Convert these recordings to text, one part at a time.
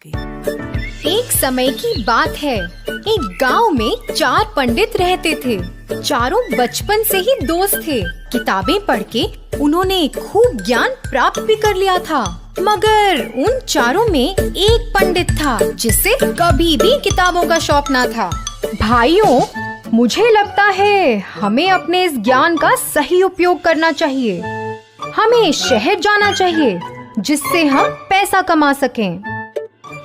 एक समय की बात है, एक गांव में 4 पंडित रहते थे। चारों बचपन से ही दोस्त थे। किताबें पढ़ के उन्होंने खूब ज्ञान प्राप्त भी कर लिया था। मगर उन चारों में एक पंडित था जिसे कभी भी किताबों का शौक ना था। भाइयों, मुझे लगता है हमें अपने इस ज्ञान का सही उपयोग करना चाहिए। हमें शहर जाना चाहिए जिससे हम पैसा कमा सकें।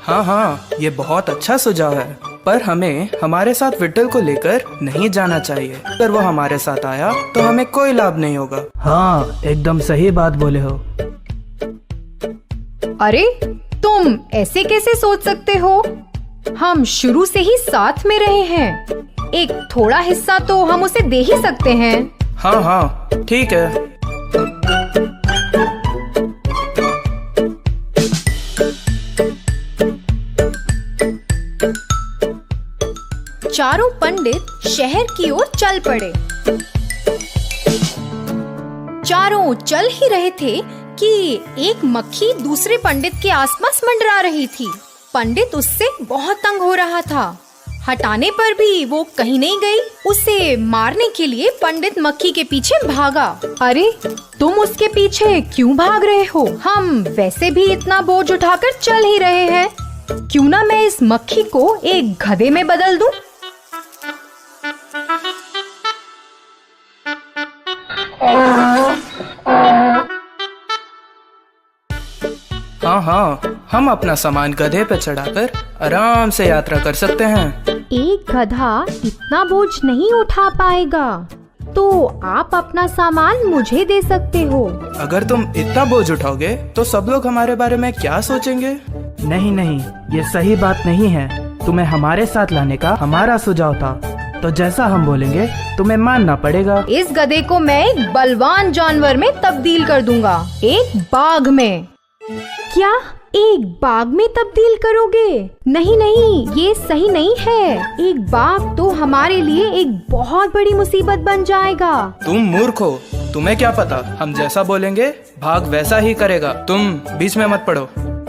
हाँ, ये बहुत अच्छा सुझाव है, पर हमें हमारे साथ विट्ठल को लेकर नहीं जाना चाहिए। अगर वो हमारे साथ आया तो हमें कोई लाभ नहीं होगा। हाँ, एकदम सही बात बोले हो। अरे, तुम ऐसे कैसे सोच सकते हो? हम शुरू से ही साथ में रहे हैं। एक थोड़ा हिस्सा तो हम उसे दे ही सकते हैं। हाँ, ठीक है। चारों पंडित शहर की ओर चल पड़े। चारों चल ही रहे थे कि एक मक्खी दूसरे पंडित के आसपास मंडरा रही थी। पंडित उससे बहुत तंग हो रहा था। हटाने पर भी वो कहीं नहीं गई। उसे मारने के लिए पंडित मक्खी के पीछे भागा। अरे, तुम उसके पीछे क्यों भाग रहे हो? हम वैसे भी इतना बोझ उठाकर चल ही रहे हैं। क्यों ना मैं इस मक्खी को एक गधे में बदल दूं? हाँ, हम अपना सामान गधे पे चढ़ाकर आराम से यात्रा कर सकते हैं। एक गधा इतना बोझ नहीं उठा पाएगा, तो आप अपना सामान मुझे दे सकते हो। अगर तुम इतना बोझ उठाओगे तो सब लोग हमारे बारे में क्या सोचेंगे? नहीं, ये सही बात नहीं है। तुम्हें हमारे साथ लाने का हमारा सुझाव था, तो जैसा हम बोलेंगे तुम्हें मानना पड़ेगा। इस गधे को मैं एक बलवान जानवर में तब्दील कर दूंगा, एक बाघ में। क्या एक बाघ में तब्दील करोगे? नहीं, ये सही नहीं है। एक बाघ तो हमारे लिए एक बहुत बड़ी मुसीबत बन जाएगा। तुम मूर्ख हो, तुम्हें क्या पता? हम जैसा बोलेंगे बाघ वैसा ही करेगा। तुम बीच में मत पड़ो।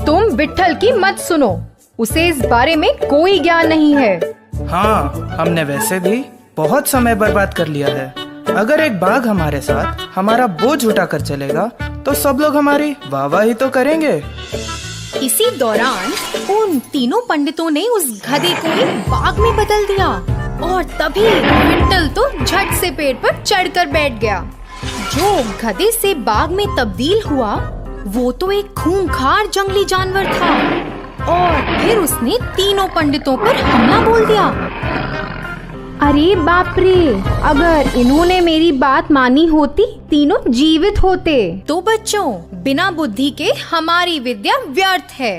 तुम विट्ठल की मत सुनो, उसे इस बारे में कोई ज्ञान नहीं है। हाँ, हमने वैसे भी बहुत समय बर्बाद कर लिया है। अगर एक बाघ हमारे साथ हमारा बोझ उठाकर चलेगा तो सब लोग हमारी वाहवाही तो करेंगे। इसी दौरान उन तीनों पंडितों ने उस गधे को एक बाघ में बदल दिया और तभी विट्ठल तो झट से पेड़ पर चढ़कर बैठ गया। जो गधे से बाघ में तब्दील हुआ वो तो एक खूंखार जंगली जानवर था और फिर उसने तीनों पंडितों पर हमला बोल दिया। अरे बाप रे, अगर इन्होंने मेरी बात मानी होती तीनों जीवित होते। तो बच्चों, बिना बुद्धि के हमारी विद्या व्यर्थ है।